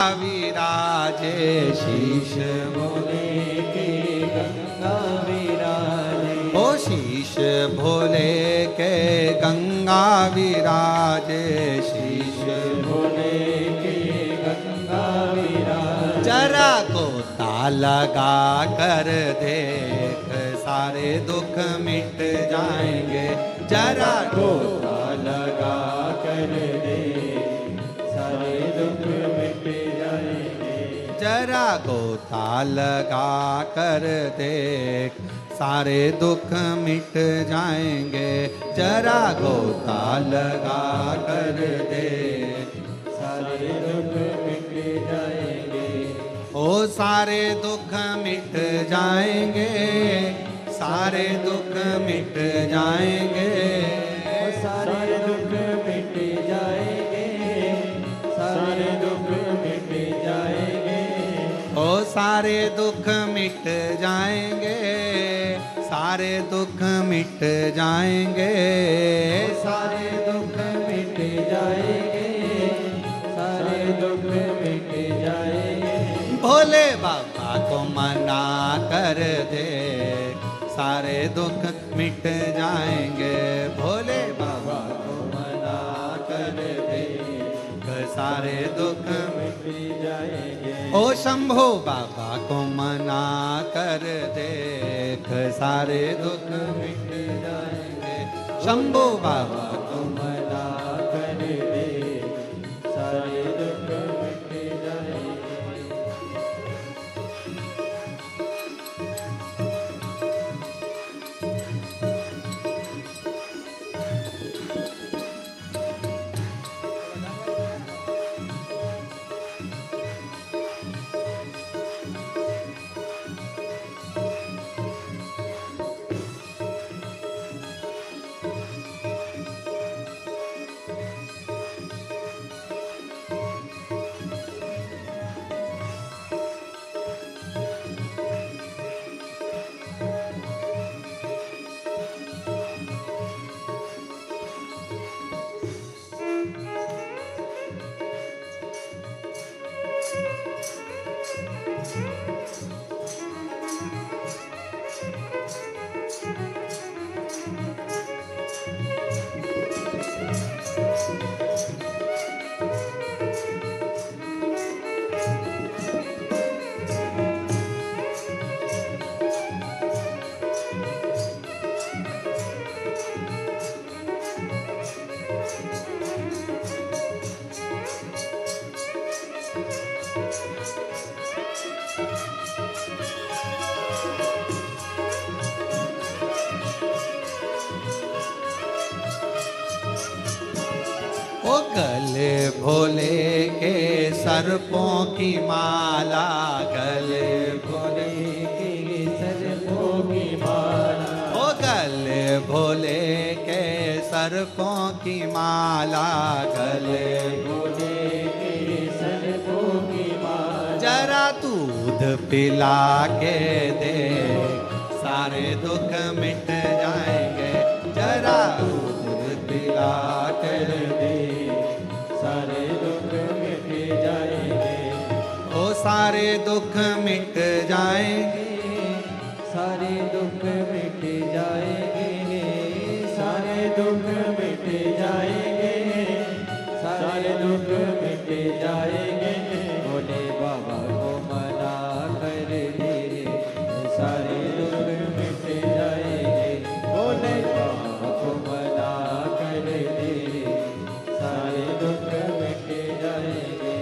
विराजे शीश भोले के गंगा विराजे। ओ शीश भोले के गंगा विराजे, शीश भोले के गंगा विराजे। जरा गोता लगा कर देख सारे दुख मिट जाएंगे। जरा गोता लगा कर देख सारे दुख मिट जाएंगे। जरा गोता लगा कर देख सारे दुख मिट जाएंगे। जरा गोता लगा कर देख सारे दुख मिट जाएंगे। ओ सारे दुख मिट जाएंगे, सारे दुख मिट जाएंगे। ओ सारे दुख मिट जाएंगे, सारे दुख मिट जाएंगे। ओ सारे दुख मिट जाएंगे, सारे दुख मिट जाएंगे। सारे दुख मिट जाएंगे, सारे दुख मिट जाएंगे। भोले बाबा को मना कर दे, सारे दुख मिट जाएंगे। भोले बाबा को मना कर दे, सारे दुख मिट जाएंगे। ओ शंभो बाबा को मना कर देख सारे दुख मिट जाएंगे। शंभो बाबा को मना कर दे, सारे दुख मिट जाएंगे। ओ गले भोले के सर्पों की माला, गले भोले के सर्पों की माला। ओ गले भोले के सर्पों की माला, गले भोले के सर्पों की माला। जरा दूध पिला के देख सारे दुख मिट जाएंगे। जरा दूध पिला कर दे, सारे दुख मिट जाएंगे। ओ सारे दुख मिट जाएंगे, सारे दुख मिट जाएंगे। सारे दुख मिट जाएंगे, सारे दुख मिट जाएंगे। भोले बाबा को मना कर दे, सारे दुख मिट जाएंगे। भोले बाबा को मना कर दे, सारे दुख मिट जाएंगे।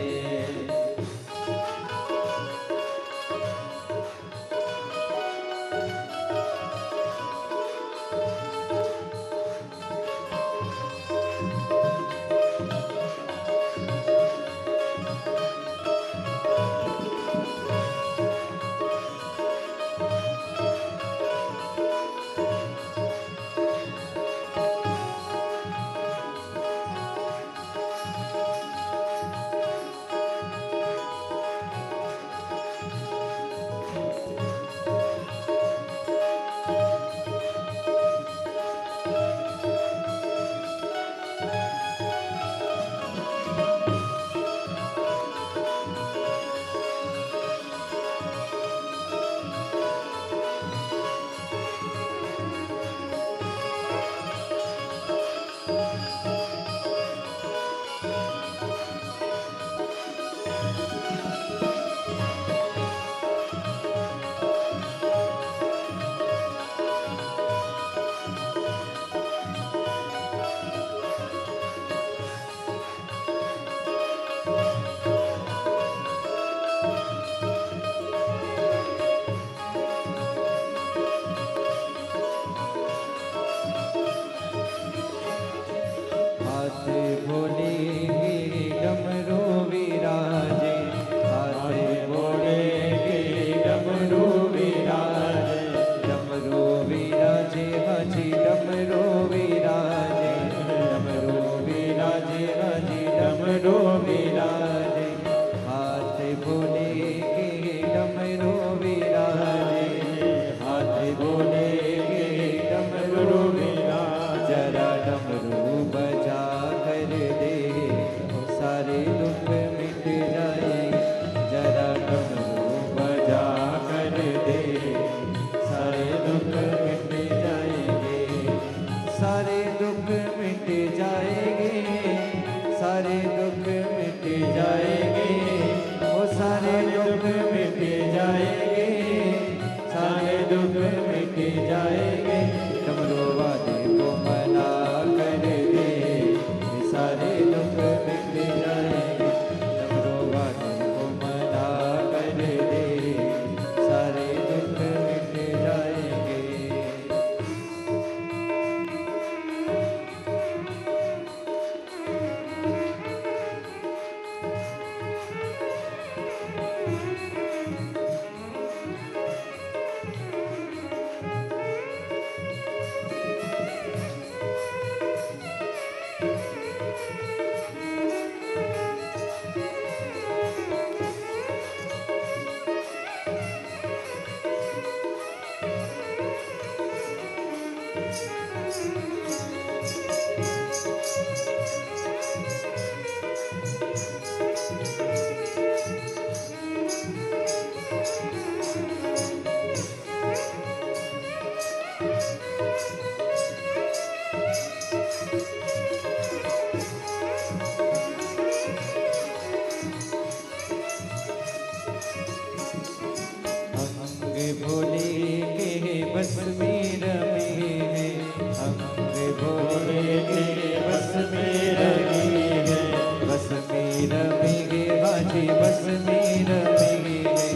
भोले के डमरू विराजे, हाथ भोले के डमरू विराजे, जरा डमरू बजा कर दे सारे दुख मिट जाएंगे, जरा डमरू बजा कर दे सारे दुख मिट जाएंगे, सारे दुख मिट जाएंगे, सारे दुख मिट जाएंगे, वो सारे दुख मिट जाएंगे, सारे दुख मिट जाएंगे, डमरू वाले को मना कर दे सारे दुख मिट जाएंगे, डमरू वाले को मना कर दे सारे दुख मिट जाएंगे। अंग भोले के बस में रमे हैं, अंग भोले के बस में रमे हैं, बस में रमेंगे हाजी बस में रमेंगे,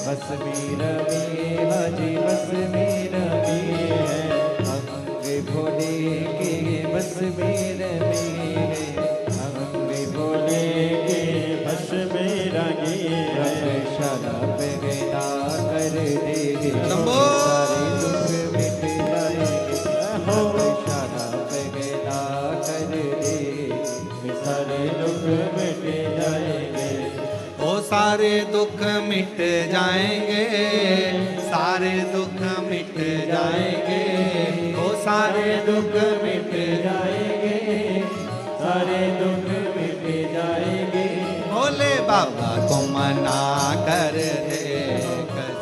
बस में रमेंगे हाजी बस में रमे हैं, अंग भोले के बस में रमे हैं, अंग भोले के बस में रमे हैं, शराब गना कर दे शंभो। सारे दुख मिट जाएंगे, शराब गना कर दे सारे दुख मिट जाएंगे, ओ सारे दुख मिट जाएंगे, सारे दुख मिट जाएंगे, ओ सारे दुख मिट जाएंगे, सारे दुख मिट जाएंगे, भोले बाबा को मना कर दे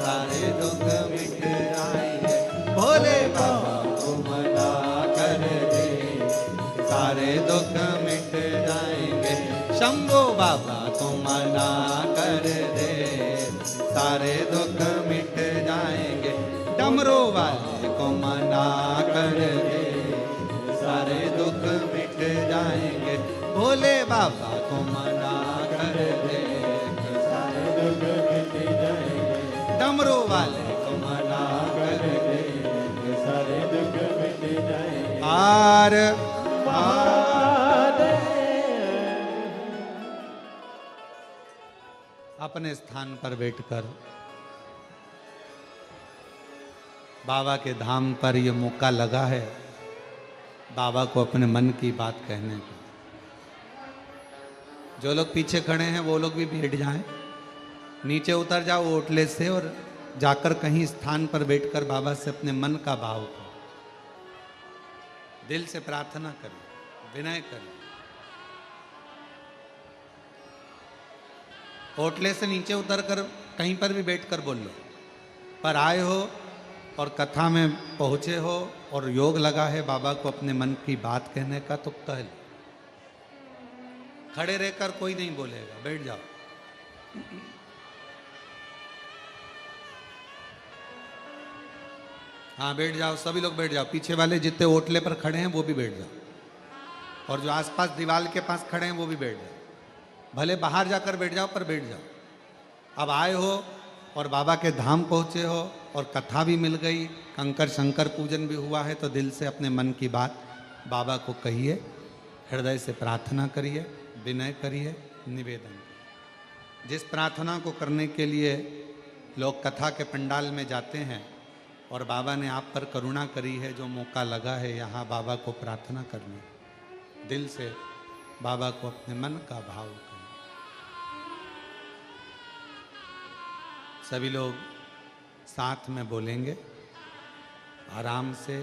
सारे दुख मिट जाएंगे, भोले बाबा को मना कर दे सारे दुख मिट जाएंगे, शंभो बाबा को मना कर दे सारे दुख मिट जाएंगे, डमरू वाले को मना कर दे सारे दुख मिट जाएंगे, भोले बाबा को मना कर दे सारे दुख मिट जाएंगे, डमरू वाले को मना कर दे सारे दुख मिट जाएंगे। आर अपने स्थान पर बैठकर बाबा के धाम पर ये मौका लगा है बाबा को अपने मन की बात कहने का। जो लोग पीछे खड़े हैं वो लोग भी बैठ जाएं, नीचे उतर जाओ ओटले से और जाकर कहीं स्थान पर बैठकर बाबा से अपने मन का भाव करो, दिल से प्रार्थना करो, विनय करो। ओटले से नीचे उतरकर कहीं पर भी बैठकर बोल लो, पर आए हो और कथा में पहुँचे हो और योग लगा है बाबा को अपने मन की बात कहने का, तो कह लो। खड़े रहकर कोई नहीं बोलेगा, बैठ जाओ। हाँ बैठ जाओ, सभी लोग बैठ जाओ, पीछे वाले जितने ओटले पर खड़े हैं वो भी बैठ जाओ, और जो आसपास दीवार के पास खड़े हैं वो भी बैठ जाओ। भले बाहर जाकर बैठ जाओ पर बैठ जाओ। अब आए हो और बाबा के धाम पहुँचे हो और कथा भी मिल गई, कंकर शंकर पूजन भी हुआ है, तो दिल से अपने मन की बात बाबा को कहिए, हृदय से प्रार्थना करिए, विनय करिए, निवेदन। जिस प्रार्थना को करने के लिए लोग कथा के पंडाल में जाते हैं और बाबा ने आप पर करुणा करी है, जो मौका लगा है यहाँ बाबा को प्रार्थना करने, दिल से बाबा को अपने मन का भाव करें। सभी लोग साथ में बोलेंगे, आराम से,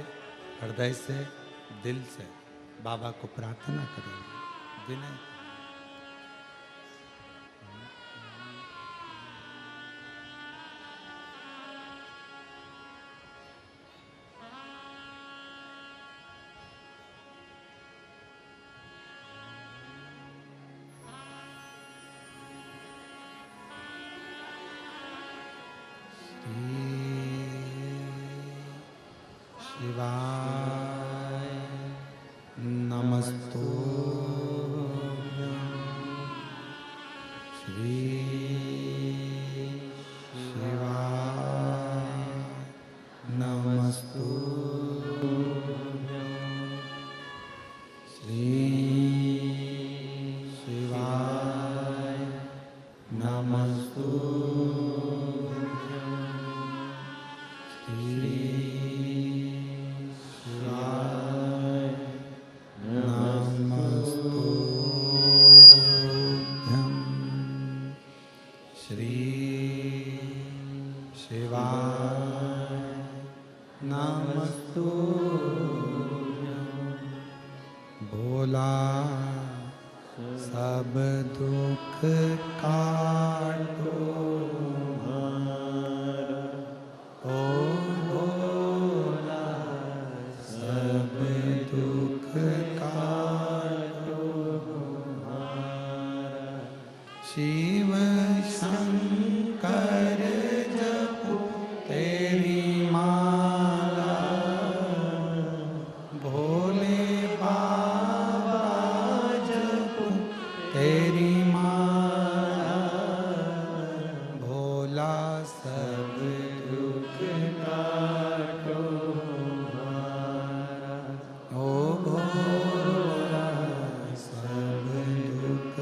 हृदय से, दिल से बाबा को प्रार्थना करेंगे। विनय शिवाय नमस्तु श्री शिवाय नमस्तु श्री शिवाय नमस्तु भोला सब दुख काटो ओ भोला सब दुख काटो शिव शंकर जपो तेरी माला भोले बाबा जपो तेरी माला भोला सब दुख काटो ओ भोला सब दुख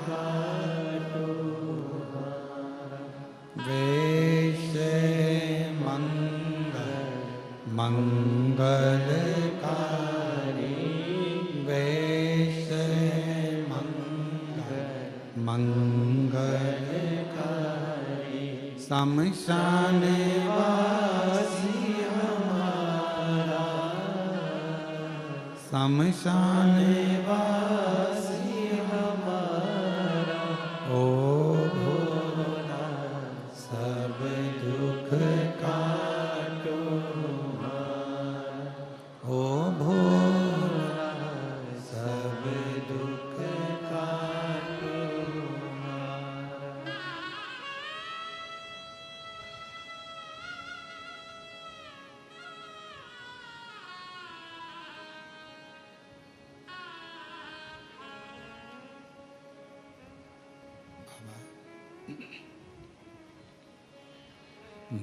काटो वैसे मंगलकारी वैसे मंगलकारी शमशान वासी हमारा शमशान वासी हमारा ओ भोला सब दुख काटो ओ भोला सब दुख काटो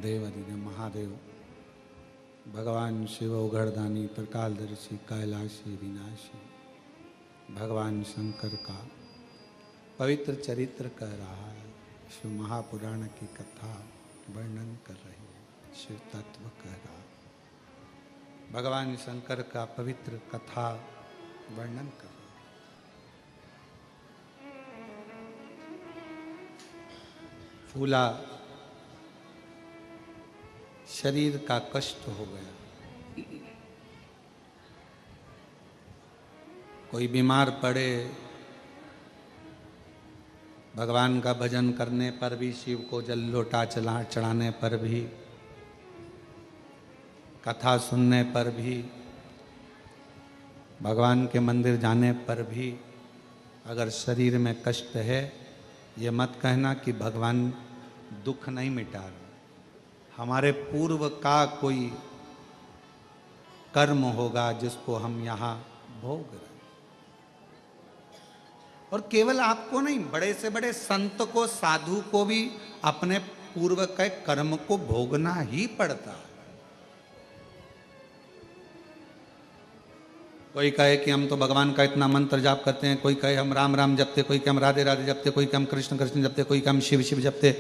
देवादिदेव महादेव भगवान शिव उघड़दानी प्रकालदर्शी कैलाशी विनाशी भगवान शंकर का पवित्र चरित्र कह रहा है। शिव महापुराण की कथा वर्णन कर रही है, शिव तत्व कह रहा है। भगवान शंकर का पवित्र कथा वर्णन कर रहा है। फूला शरीर का कष्ट हो गया, कोई बीमार पड़े, भगवान का भजन करने पर भी, शिव को जल लोटा चढ़ाने पर भी, कथा सुनने पर भी, भगवान के मंदिर जाने पर भी अगर शरीर में कष्ट है, ये मत कहना कि भगवान दुख नहीं मिटा रहे। हमारे पूर्व का कोई कर्म होगा जिसको हम यहाँ भोग रहे। और केवल आपको नहीं, बड़े से बड़े संत को, साधु को भी अपने पूर्व के कर्म को भोगना ही पड़ता है। कोई कहे कि हम तो भगवान का इतना मंत्र जाप करते हैं, कोई कहे हम राम राम जपते, कोई कहे हम राधे राधे जपते, कोई कहे हम कृष्ण कृष्ण जपते, कोई कहे हम शिव शिव जपते,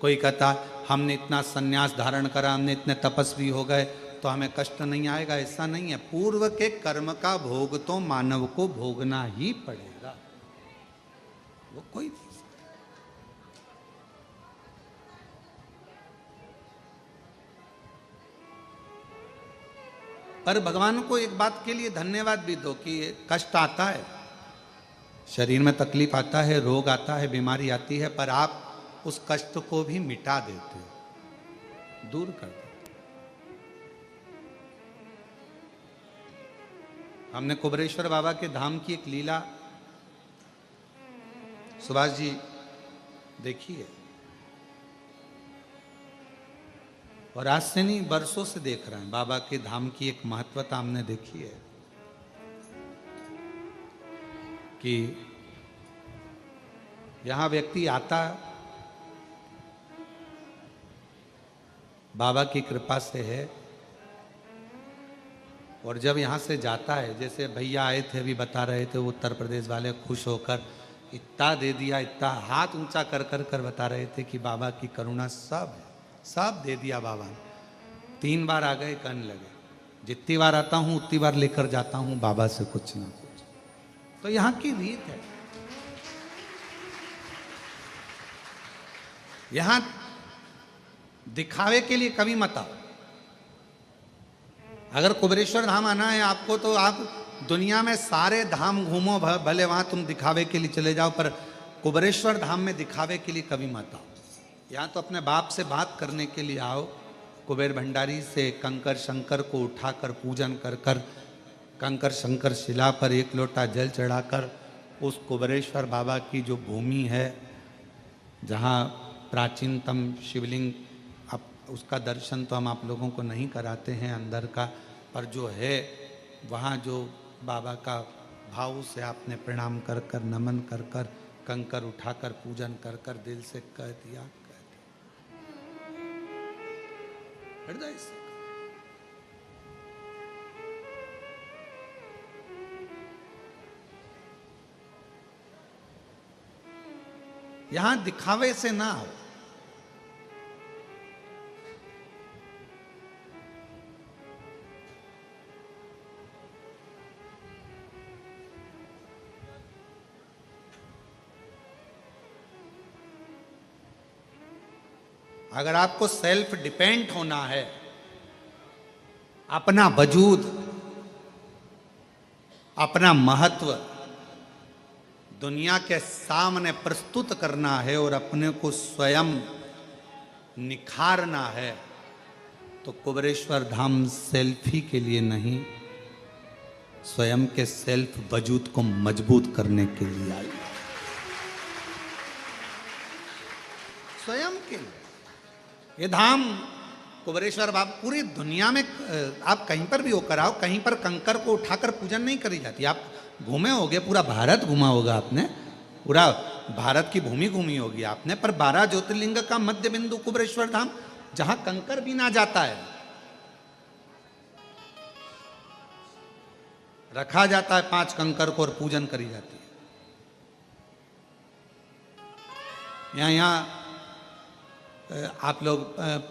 कोई कहता हमने इतना सन्यास धारण करा, हमने इतने तपस्वी हो गए तो हमें कष्ट नहीं आएगा। ऐसा नहीं है, पूर्व के कर्म का भोग तो मानव को भोगना ही पड़ेगा, वो कोई नहीं सकता। पर भगवान को एक बात के लिए धन्यवाद भी दो कि कष्ट आता है, शरीर में तकलीफ आता है, रोग आता है, बीमारी आती है, पर आप उस कष्ट को भी मिटा देते हो, दूर कर देते। हमने कुबरेश्वर बाबा के धाम की एक लीला सुभाष जी देखी है, और आज से नहीं बरसों से देख रहे हैं। बाबा के धाम की एक महत्वता हमने देखी है कि यहां व्यक्ति आता बाबा की कृपा से है, और जब यहां से जाता है, जैसे भैया आए थे अभी बता रहे थे, वो उत्तर प्रदेश वाले खुश होकर इतना दे दिया, इतना हाथ ऊंचा कर कर कर बता रहे थे कि बाबा की करुणा सब है, सब दे दिया बाबा ने। 3 बार आ गए, कहने लगे जितनी बार आता हूं उतनी बार लेकर जाता हूं बाबा से कुछ ना कुछ। तो यहां की रीत है, यहां दिखावे के लिए कभी मत आओ। अगर कुबरेश्वर धाम आना है आपको, तो आप दुनिया में सारे धाम घूमो, भले वहां तुम दिखावे के लिए चले जाओ, पर कुबरेश्वर धाम में दिखावे के लिए कभी मत आओ। यहाँ तो अपने बाप से बात करने के लिए आओ। कुबेर भंडारी से कंकर शंकर को उठाकर पूजन कर कर, कंकर शंकर शिला पर 1 लोटा जल चढ़ाकर, उस कुबरेश्वर बाबा की जो भूमि है, जहाँ प्राचीनतम शिवलिंग, अब उसका दर्शन तो हम आप लोगों को नहीं कराते हैं अंदर का, पर जो है वहाँ जो बाबा का भाव से आपने प्रणाम कर कर, नमन कर कर, कंकर उठाकर पूजन कर कर दिल से कह दिया, हृदय से। यहां दिखावे से ना हो। अगर आपको सेल्फ डिपेंड होना है, अपना वजूद, अपना महत्व दुनिया के सामने प्रस्तुत करना है और अपने को स्वयं निखारना है, तो कुबरेश्वर धाम सेल्फी के लिए नहीं, स्वयं के सेल्फ वजूद को मजबूत करने के लिए आई, स्वयं के लिए। ये धाम कुबरेश्वर बाबा पूरी दुनिया में, आप कहीं पर भी होकर आओ, कहीं पर कंकर को उठाकर पूजन नहीं करी जाती। आप घूमे होगे, पूरा भारत घूमा होगा आपने, पूरा भारत की भूमि घूमी होगी आपने, पर 12 ज्योतिर्लिंग का मध्य बिंदु कुबरेश्वर धाम, जहां कंकर भी ना जाता है, रखा जाता है 5 कंकर को और पूजन करी जाती है। यहाँ आप लोग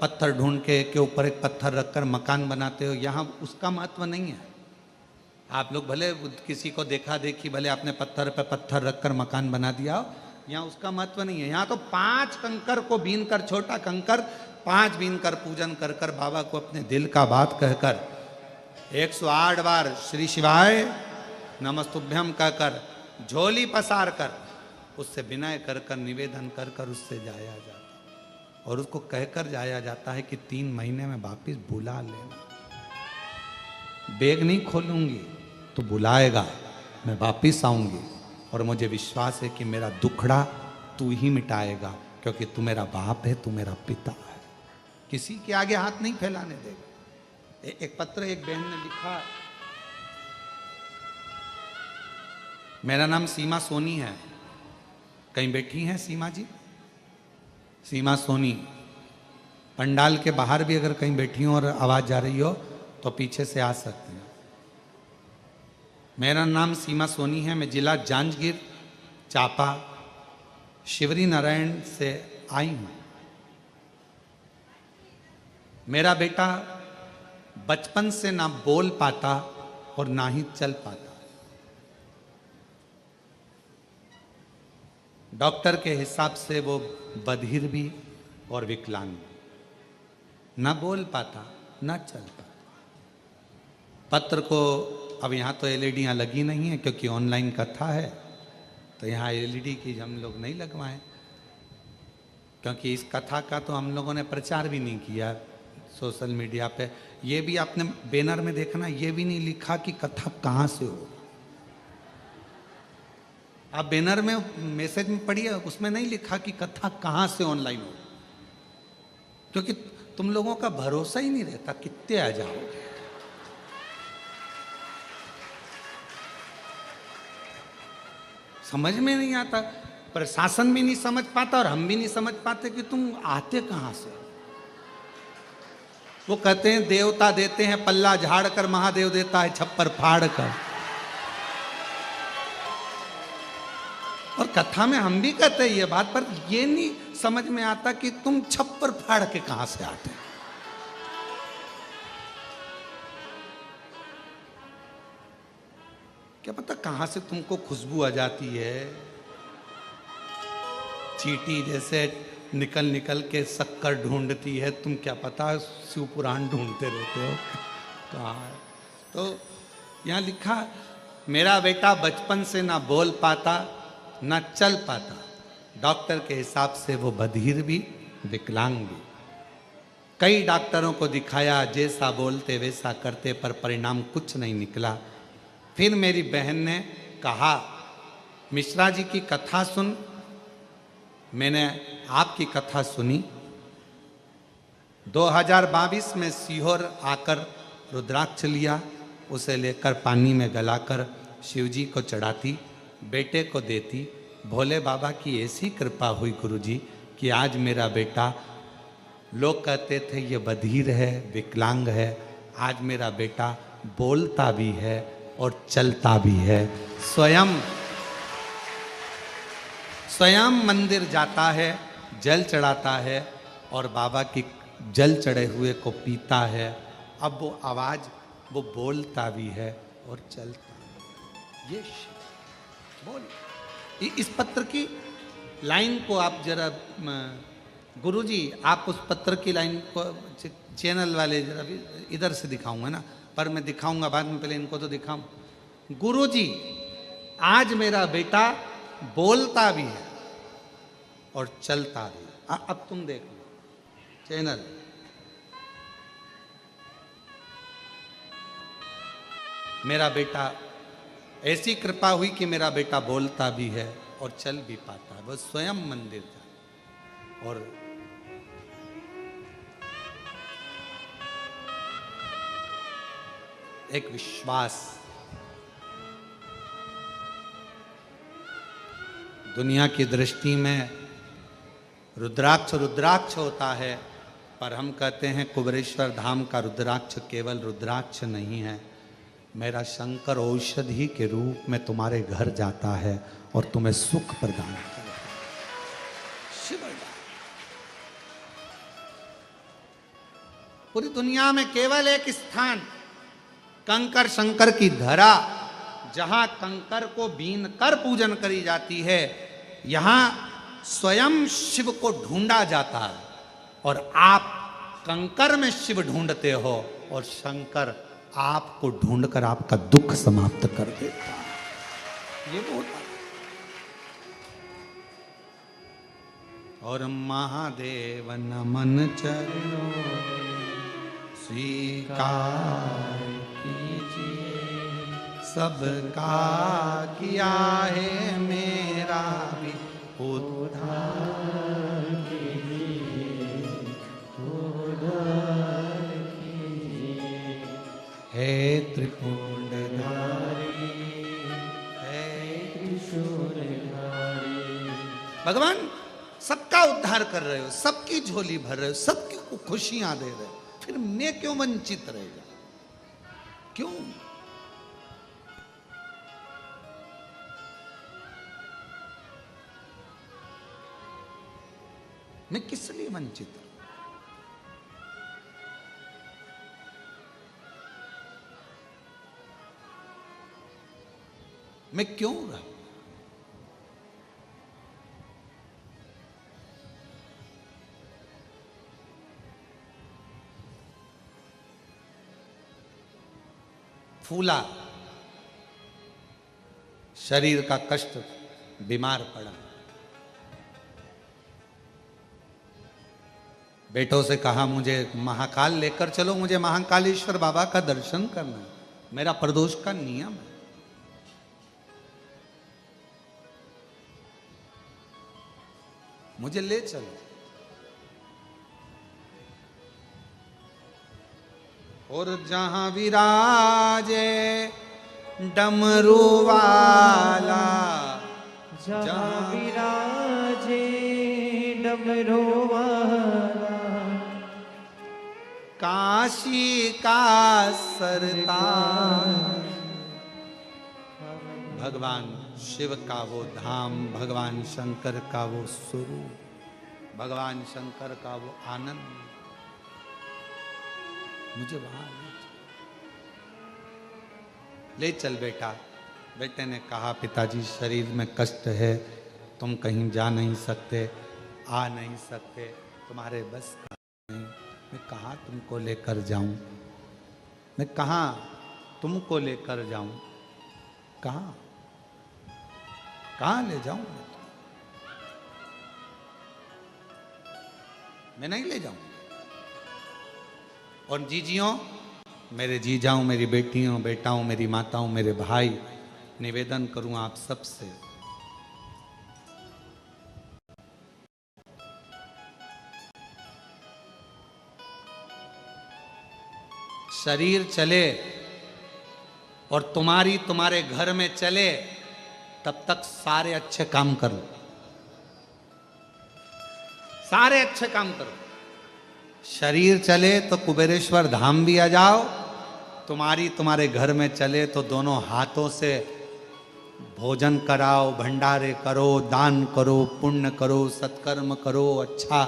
पत्थर ढूंढ के ऊपर एक पत्थर रखकर मकान बनाते हो, यहाँ उसका महत्व नहीं है। आप लोग भले किसी को देखा देखी, भले आपने पत्थर पे पत्थर रखकर मकान बना दिया हो, यहाँ उसका महत्व नहीं है। यहाँ तो 5 कंकर को बीन कर, छोटा कंकर 5 बीन कर पूजन कर कर, बाबा को अपने दिल का बात कहकर 108 बार श्री शिवाय नमस्तुभ्यम कहकर, झोली पसार कर, उससे विनय कर कर, निवेदन कर कर उससे जाया जाता, और उसको कहकर जाया जाता है कि 3 महीने में वापिस बुला लेना। बैग नहीं खोलूंगी तो बुलाएगा, मैं वापिस आऊंगी, और मुझे विश्वास है कि मेरा दुखड़ा तू ही मिटाएगा, क्योंकि तू मेरा बाप है, तू मेरा पिता है। किसी के आगे हाथ नहीं फैलाने देगा। एक पत्र एक बहन ने लिखा, मेरा नाम सीमा सोनी है, कहीं बैठी हैं सीमा जी? सीमा सोनी, पंडाल के बाहर भी अगर कहीं बैठी हो और आवाज जा रही हो तो पीछे से आ सकते हैं। मेरा नाम सीमा सोनी है, मैं जिला जांजगीर चांपा शिवरी नारायण से आई हूं। मेरा बेटा बचपन से ना बोल पाता और ना ही चल पाता। डॉक्टर के हिसाब से वो बधिर भी और विकलांग, ना बोल पाता ना चल पाता। पत्र को अब यहाँ तो एलईडियाँ लगी नहीं है क्योंकि ऑनलाइन कथा है, तो यहाँ एलईडी की हम लोग नहीं लगवाएं, क्योंकि इस कथा का तो हम लोगों ने प्रचार भी नहीं किया सोशल मीडिया पे। ये भी आपने बैनर में देखना, ये भी नहीं लिखा कि कथा कहाँ से हो। आप बैनर में मैसेज में पढ़िए, उसमें नहीं लिखा कि कथा कहाँ से ऑनलाइन हो, क्योंकि तुम लोगों का भरोसा ही नहीं रहता कितने आ जाओगे। समझ में नहीं आता, प्रशासन भी नहीं समझ पाता और हम भी नहीं समझ पाते कि तुम आते कहां से। वो कहते हैं देवता देते हैं पल्ला झाड़ कर, महादेव देता है छप्पर फाड़ कर। और कथा में हम भी कहते हैं ये बात, पर ये नहीं समझ में आता कि तुम छप्पर फाड़ के कहां से आते हैं। क्या पता कहां से तुमको खुशबू आ जाती है, चींटी जैसे निकल निकल के शक्कर ढूंढती है, तुम क्या पता शिव पुराण ढूंढते रहते हो कहाँ है। तो यहाँ लिखा, मेरा बेटा बचपन से ना बोल पाता ना चल पाता, डॉक्टर के हिसाब से वो बधिर भी विकलांग भी। कई डॉक्टरों को दिखाया, जैसा बोलते वैसा करते, पर परिणाम कुछ नहीं निकला। फिर मेरी बहन ने कहा, मिश्रा जी की कथा सुन। मैंने आपकी कथा सुनी। 2022 में सीहोर आकर रुद्राक्ष लिया, उसे लेकर पानी में गलाकर शिव जी को चढ़ाती, बेटे को देती। भोले बाबा की ऐसी कृपा हुई गुरुजी कि आज मेरा बेटा, लोग कहते थे ये बधिर है विकलांग है, आज मेरा बेटा बोलता भी है और चलता भी है। स्वयं मंदिर जाता है, जल चढ़ाता है और बाबा की जल चढ़े हुए को पीता है। अब वो आवाज, वो बोलता भी है और चलता भी। ये बोल, इस पत्र की लाइन को आप जरा, गुरुजी आप उस पत्र की लाइन को, चैनल वाले जरा इधर से दिखाऊंगा ना, पर मैं दिखाऊंगा बाद में, पहले इनको तो दिखाऊं। गुरुजी, आज मेरा बेटा बोलता भी है और चलता भी। अब तुम देख लो चैनल। मेरा बेटा, ऐसी कृपा हुई कि मेरा बेटा बोलता भी है और चल भी पाता है। वह स्वयं मंदिर जाता और एक विश्वास, दुनिया की दृष्टि में रुद्राक्ष रुद्राक्ष होता है, पर हम कहते हैं कुबेरेश्वर धाम का रुद्राक्ष केवल रुद्राक्ष नहीं है। मेरा शंकर औषधि के रूप में तुम्हारे घर जाता है और तुम्हें सुख प्रदान करता है। पूरी दुनिया में केवल एक स्थान, कंकर शंकर की धरा, जहां कंकर को बीन कर पूजन करी जाती है, यहां स्वयं शिव को ढूंढा जाता है। और आप कंकर में शिव ढूंढते हो और शंकर आपको ढूंढकर आपका दुख समाप्त कर देता है। ये बहुत। और महादेव नमन चरणों स्वीकार कीजिए, सबका किया है मेरा भी उद्धार कीजिए, उद्धार कीजिए। हे त्रिपुंडधारी, हे त्रिशूलधारी। भगवान सबका उद्धार कर रहे हो, सबकी झोली भर रहे हो, सबकी को खुशियां दे रहे हो, फिर मैं क्यों वंचित रहेगा? क्यों? मैं किस लिए वंचित हूं? मैं क्यों रहा? फूला, शरीर का कष्ट, बीमार पड़ा। बेटों से कहा मुझे महाकाल लेकर चलो, मुझे महाकालेश्वर बाबा का दर्शन करना है, मेरा प्रदोष का नियम है। मुझे ले चलो। और जहां विराजे डमरू वाला, जहाँ विराजे डमरू वाला, काशी का सरताज, भगवान शिव का वो धाम, भगवान शंकर का वो स्वरूप, भगवान शंकर का वो आनंद, मुझे वहां ले चल बेटा। बेटे ने कहा पिताजी शरीर में कष्ट है, तुम कहीं जा नहीं सकते, आ नहीं सकते, तुम्हारे बस का नहीं, मैं कहाँ तुमको लेकर जाऊं, मैं कहाँ तुमको लेकर जाऊं, कहाँ कहाँ ले जाऊं मैं नहीं ले जाऊं। और जीजियों, मेरे जीजाओं, मेरी बेटियों, बेटाओं, मेरी माताओं, मेरे भाई, निवेदन करूं आप सबसे, शरीर चले और तुम्हारे घर में चले, तब तक सारे अच्छे काम कर लो, सारे अच्छे काम करो। शरीर चले तो कुबेरेश्वर धाम भी आ जाओ, तुम्हारे घर में चले तो दोनों हाथों से भोजन कराओ, भंडारे करो, दान करो, पुण्य करो, सत्कर्म करो, अच्छा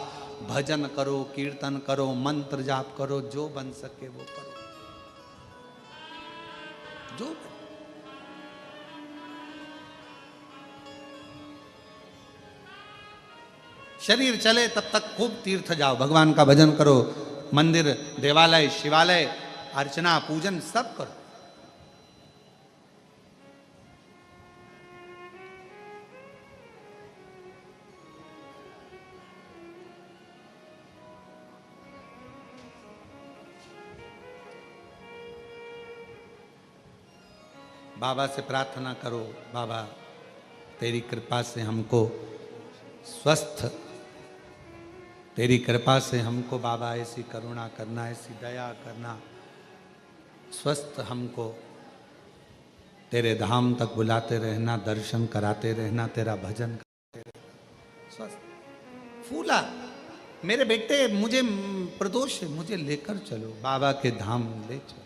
भजन करो, कीर्तन करो, मंत्र जाप करो, जो बन सके वो करो, जो शरीर चले तब तक खूब तीर्थ जाओ, भगवान का भजन करो, मंदिर, देवालय, शिवालय, अर्चना, पूजन सब करो। बाबा से प्रार्थना करो, बाबा तेरी कृपा से हमको स्वस्थ, तेरी कृपा से हमको बाबा ऐसी करुणा करना, ऐसी दया करना, स्वस्थ हमको तेरे धाम तक बुलाते रहना, दर्शन कराते रहना, तेरा भजन करते रहना, स्वस्थ फूला। मेरे बेटे, मुझे प्रदोष है, मुझे लेकर चलो, बाबा के धाम ले चलो।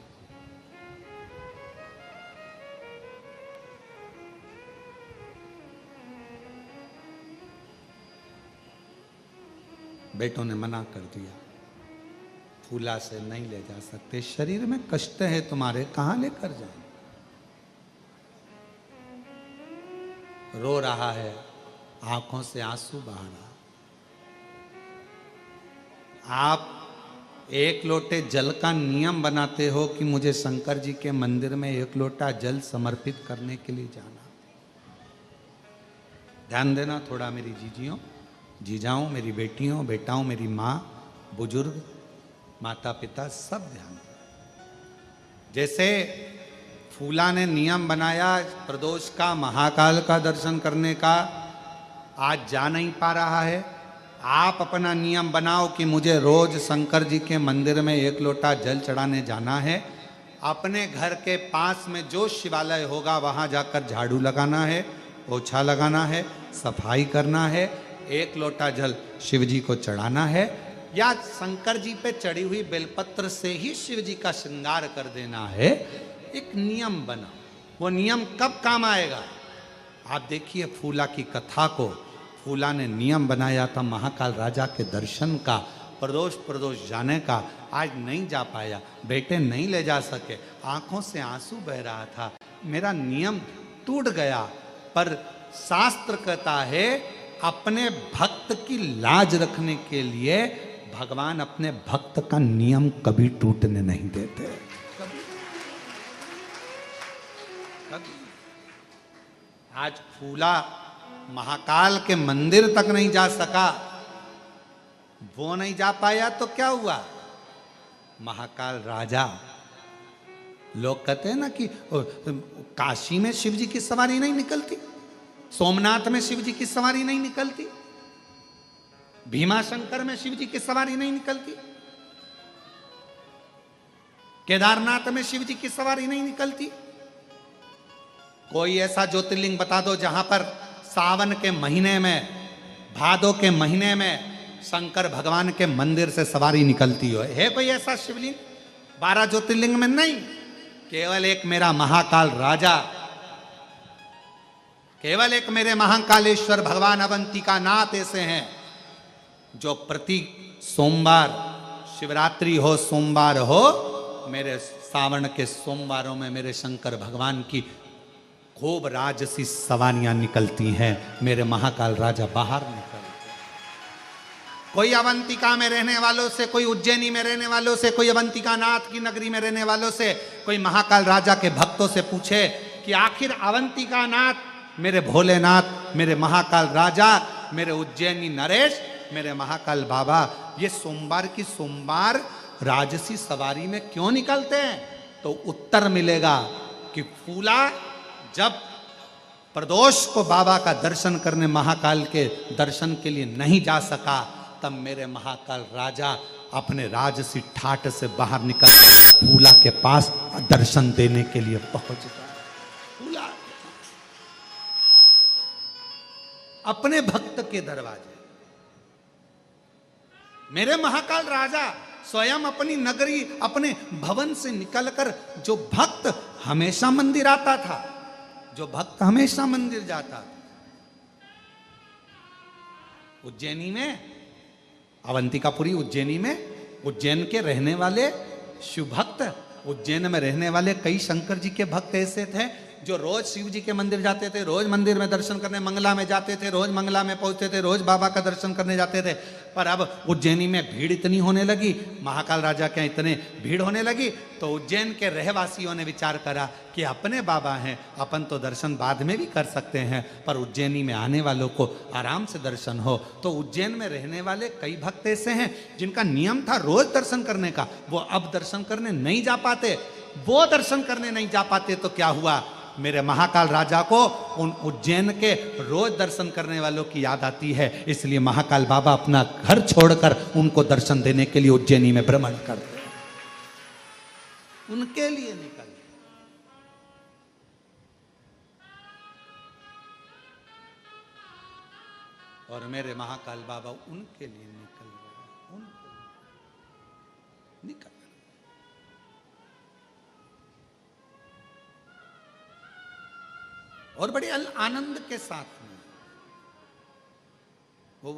बेटों ने मना कर दिया, फूला से नहीं ले जा सकते, शरीर में कष्ट है तुम्हारे, कहां लेकर जाए। रो रहा है, आंखों से आंसू बहा रहा। आप एक लोटे जल का नियम बनाते हो कि मुझे शंकर जी के मंदिर में एक लोटा जल समर्पित करने के लिए जाना। ध्यान देना थोड़ा मेरी जीजियों, जीजाओं, मेरी बेटियों, बेटाओं, मेरी माँ, बुजुर्ग, माता पिता, सब ध्यान दें। जैसे फूला ने नियम बनाया प्रदोष का, महाकाल का दर्शन करने का, आज जा नहीं पा रहा है, आप अपना नियम बनाओ कि मुझे रोज शंकर जी के मंदिर में एक लोटा जल चढ़ाने जाना है। अपने घर के पास में जो शिवालय होगा वहाँ जाकर झाड़ू लगाना है, पोछा लगाना है, सफाई करना है, एक लोटा जल शिव जी को चढ़ाना है, या शंकर जी पे चढ़ी हुई बेलपत्र से ही शिव जी का श्रृंगार कर देना है। एक नियम बना, वो नियम कब काम आएगा? आप देखिए फूला की कथा को, फूला ने नियम बनाया था महाकाल राजा के दर्शन का, प्रदोष जाने का, आज नहीं जा पाया, बेटे नहीं ले जा सके, आंखों से आंसू बह रहा था, मेरा नियम टूट गया। पर शास्त्र कहता है अपने भक्त की लाज रखने के लिए भगवान अपने भक्त का नियम कभी टूटने नहीं देते। कभी। आज फूला महाकाल के मंदिर तक नहीं जा सका, वो नहीं जा पाया तो क्या हुआ, महाकाल राजा। लोग कहते हैं ना कि काशी में शिव जी की सवारी नहीं निकलती, सोमनाथ में शिव जी की सवारी नहीं निकलती, भीमाशंकर में शिव जी की सवारी नहीं निकलती, केदारनाथ में शिव जी की सवारी नहीं निकलती। कोई ऐसा ज्योतिर्लिंग बता दो जहां पर सावन के महीने में, भादों के महीने में शंकर भगवान के मंदिर से सवारी निकलती हो। है कोई ऐसा शिवलिंग 12 ज्योतिर्लिंग में? नहीं, केवल एक मेरा महाकाल राजा, केवल एक मेरे महाकालेश्वर भगवान अवंतिका नाथ ऐसे हैं जो प्रति सोमवार, शिवरात्रि हो सोमवार हो, मेरे सावन के सोमवारों में मेरे शंकर भगवान की खूब राजसी सवारियां निकलती हैं। मेरे महाकाल राजा बाहर निकलते हैं। कोई अवंतिका में रहने वालों से, कोई उज्जैनी में रहने वालों से, कोई अवंतिका नाथ की नगरी में रहने वालों से, कोई महाकाल राजा के भक्तों से पूछे कि आखिर अवंतिका नाथ, मेरे भोलेनाथ, मेरे महाकाल राजा, मेरे उज्जैनी नरेश, मेरे महाकाल बाबा, ये सोमवार की सोमवार राजसी सवारी में क्यों निकलते हैं? तो उत्तर मिलेगा कि फूला जब प्रदोष को बाबा का दर्शन करने, महाकाल के दर्शन के लिए नहीं जा सका, तब मेरे महाकाल राजा अपने राजसी ठाट से बाहर निकल फूला के पास दर्शन देने के लिए पहुंच गया। फूला अपने भक्त के दरवाजे, मेरे महाकाल राजा स्वयं अपनी नगरी, अपने भवन से निकलकर, जो भक्त हमेशा मंदिर आता था, जो भक्त हमेशा मंदिर जाता, उज्जैनी में, अवंतिकापुरी उज्जैनी में, उज्जैन के रहने वाले शिव भक्त, उज्जैन में रहने वाले कई शंकर जी के भक्त ऐसे थे जो रोज शिव जी के मंदिर जाते थे, रोज मंदिर में दर्शन करने मंगला में जाते थे, रोज मंगला में पहुंचते थे, रोज बाबा का दर्शन करने जाते थे। पर अब उज्जैनी में भीड़ इतनी होने लगी, महाकाल राजा के इतने भीड़ होने लगी, तो उज्जैन के रहवासियों ने विचार करा कि अपने बाबा हैं, अपन तो दर्शन बाद में भी कर सकते हैं, पर उज्जैनी में आने वालों को आराम से दर्शन हो। तो उज्जैन में रहने वाले कई भक्त ऐसे हैं जिनका नियम था रोज दर्शन करने का, वो अब दर्शन करने नहीं जा पाते। वो दर्शन करने नहीं जा पाते तो क्या हुआ, मेरे महाकाल राजा को उन उज्जैन के रोज दर्शन करने वालों की याद आती है, इसलिए महाकाल बाबा अपना घर छोड़कर उनको दर्शन देने के लिए उज्जैनी में भ्रमण करते हैं, उनके लिए निकल। और मेरे महाकाल बाबा उनके लिए निकल गए, उनके लिए निकल। और बड़े आनंद के साथ में वो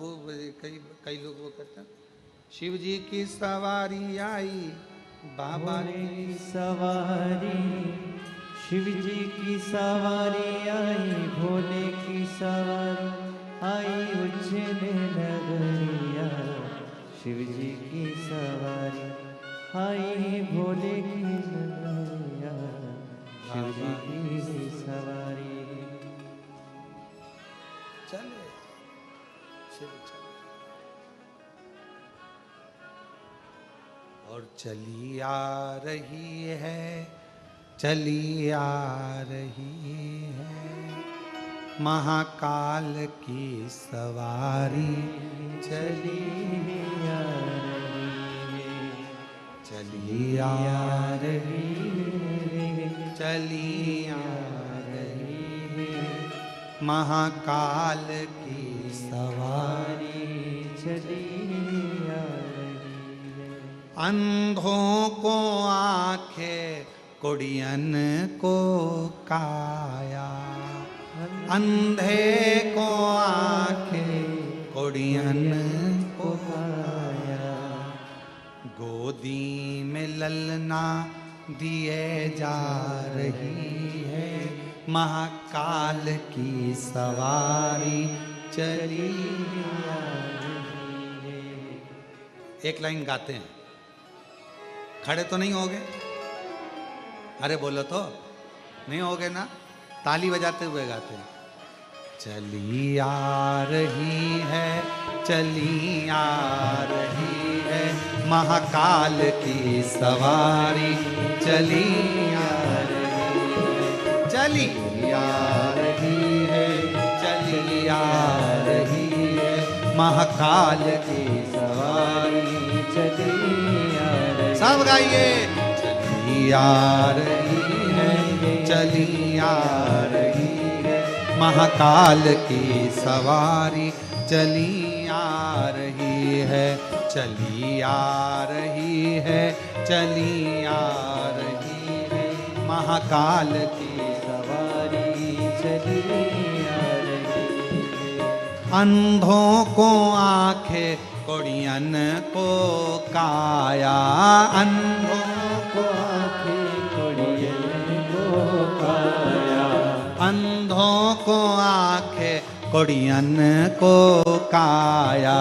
कई लोग वो कहते हैं, शिव जी की सवारी आई, बाबा की सवारी, शिव जी की सवारी आई, भोले की सवारी आई, उज्जैन नगरिया, शिव जी की सवारी आई, भोले की नगरिया, शिव जी की सवारी। चले शिव चले। और चली आ रही है, चली आ रही है, महाकाल की सवारी चली आ रही है, चली आ रही है, चली आ रही है, महाकाल की सवारी चली आ रही है। अंधों को आंखें, कुड़ियन को काया, अंधे को आंखें, कुड़ियन को काया, गोदी में ललना दिए जा रही है, महाकाल की सवारी चली आ रही है। एक लाइन गाते हैं, खड़े तो नहीं होगे? अरे बोलो तो, नहीं होगे ना? ताली बजाते हुए गाते हैं। चली आ रही है, चली आ रही है, महाकाल की सवारी चली आ रही है, चली आ रही है, चली आ रही है, महाकाल की सवारी चली आ रही। सब गाइए। चली आ रही है, चली आ रही है, महाकाल की सवारी चली आ रही है, चली आ रही है, चली आ रही है, महाकाल की सवारी चली आ रही है। अंधों को आंखें, कोड़ियन को काया, अंधों को आंखें, कोड़ियन को काया, अंधों को आंखें, कोड़ियन को काया,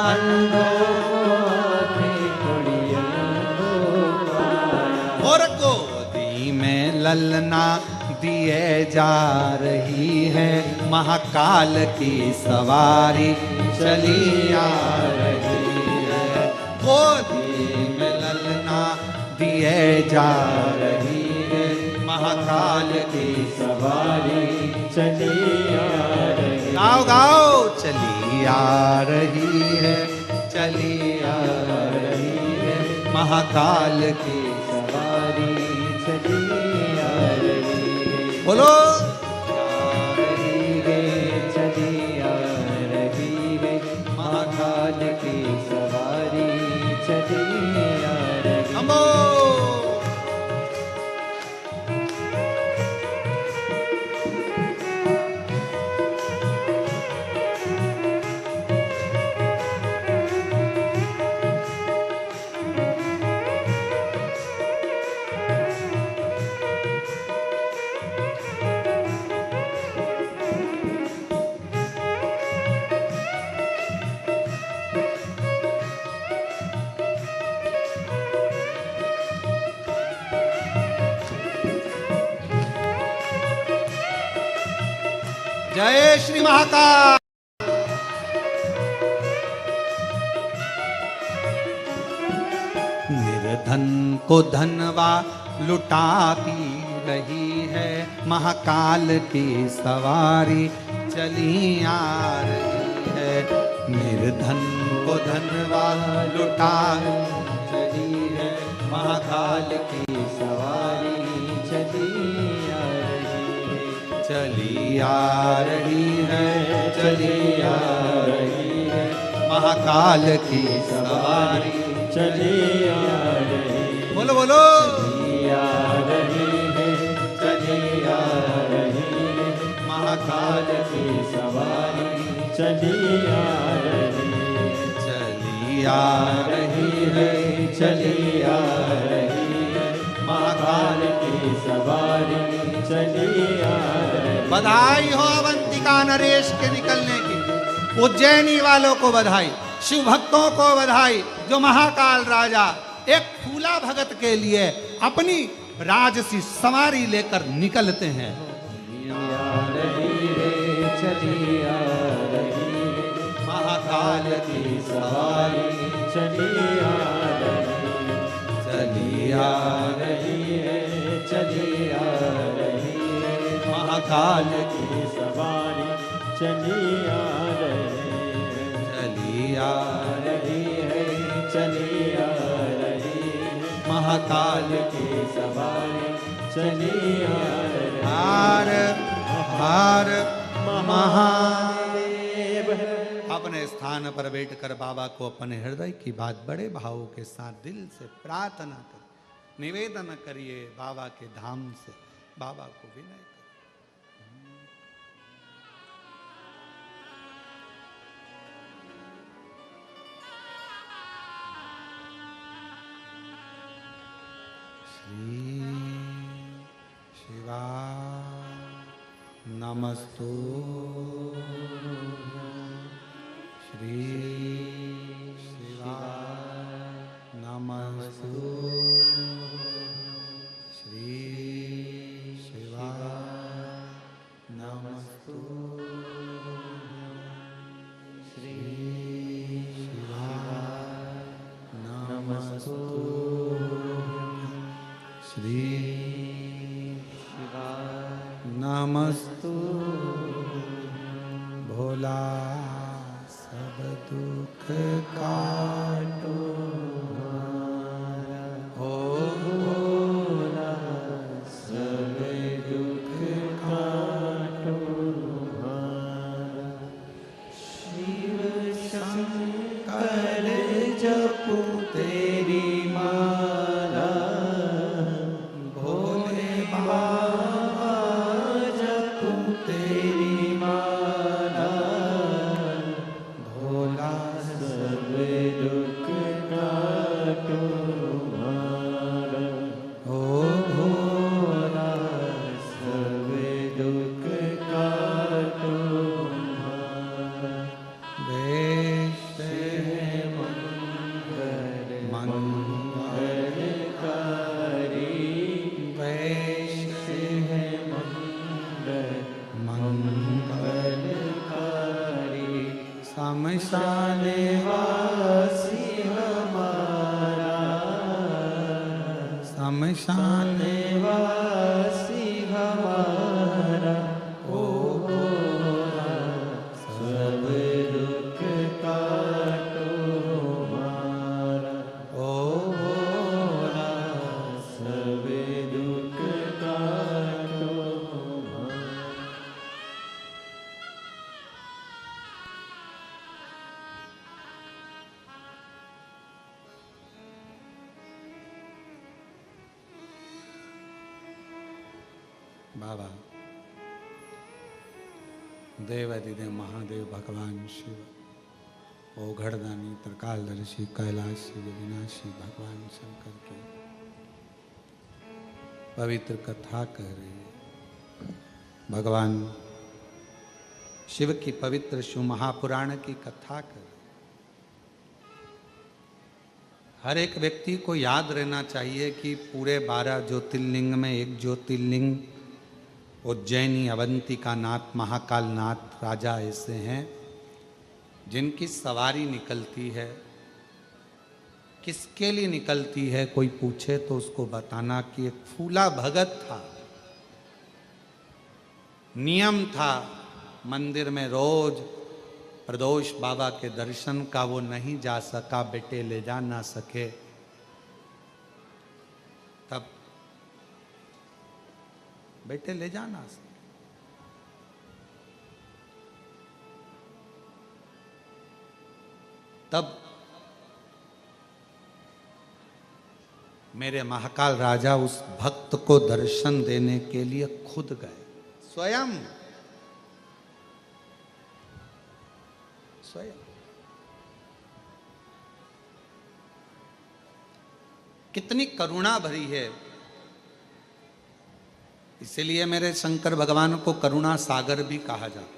अंधों को आंखें, कोड़ियन को काया। और गोदी में ललना दिए जा रही है, महाकाल की सवारी चली आ रही है, गोदी में ललना दिए जा रही है, महाकाल की सवारी चली आ रही है। गाओ गाओ। चली आ रही है, चली आ रही है, महाकाल की सवारी चली आ रही है। बोलो। आ रही है, चली आ रही है, महाकाल की सवारी चली आ रही है। जय श्री महाकाल। निर्धन को धनवा लुटाती रही है, महाकाल की सवारी चली आ रही है, निर्धन को धनवा लुटा रही है, महाकाल की सवारी चली आ रही है, चली आ रही है, चली आ रही है, महाकाल की सवारी चली आ रही है। बोलो बोलो। चली आ रही है, चली आ रही है, महाकाल की सवारी चली आ रही है, चली आ रही है, चली आ रही है, महाकाल की सवारी चली आ रही है। बधाई हो अवंतिका नरेश के निकलने की, उज्जैनी वालों को बधाई, शिव भक्तों को बधाई, जो महाकाल राजा एक फूला भगत के लिए अपनी राजसी सवारी लेकर निकलते हैं। आ रही है, चली आ रही है, महाकाल की सवारी चली आ रही है, चली आ रही है, चली आ रही है, महाकाल की सवारी चली आ रही है, चली आ रही है, चली आ रही है, महाकाल की सवारी चली आ रही है। हार हार महादेव। अपने स्थान पर बैठकर बाबा को अपने हृदय की बात बड़े भावों के साथ दिल से प्रार्थना कर निवेदन करिए, बाबा के धाम से बाबा को विनय करिए। श्री शिवा नमस्तु, श्री शिवा नमस्तु, श्री शिवा श्री नमस्तु भोला सब दुख काटो हो भोला सब दुख काटो शिव शंकर जपू तेरी माला भोले बाबा जपू तेरी माला भोला सब दुख काटो हो भोला सब दुख काटो वेश मंगलकारी वेश मंगलकारी शमशान वासी हमारा शमशान वासी हमारा ओ भोला सब दुख काटो हमारा ओ भोला सब दुख काटो हमारा। बाबा देवादिदेव महादेव भगवान शिव ओघड़दानी त्रिकालदर्शी कैलाशी विनाशी भगवान शंकर की पवित्र कथा कह रही है। भगवान शिव की पवित्र शिव महापुराण की कथा कर रही है। हर एक व्यक्ति को याद रहना चाहिए कि पूरे 12 ज्योतिर्लिंग में एक ज्योतिर्लिंग उज्जैनी अवंतिका नाथ महाकाल नाथ राजा ऐसे हैं जिनकी सवारी निकलती है। किसके लिए निकलती है कोई पूछे तो उसको बताना कि एक फूला भगत था, नियम था मंदिर में रोज प्रदोष बाबा के दर्शन का, वो नहीं जा सका, बेटे ले जा ना सके। तब बेटे ले जा ना सके, तब मेरे महाकाल राजा उस भक्त को दर्शन देने के लिए खुद गए, स्वयं स्वयं। कितनी करुणा भरी है। इसलिए मेरे शंकर भगवान को करुणा सागर भी कहा जाता है।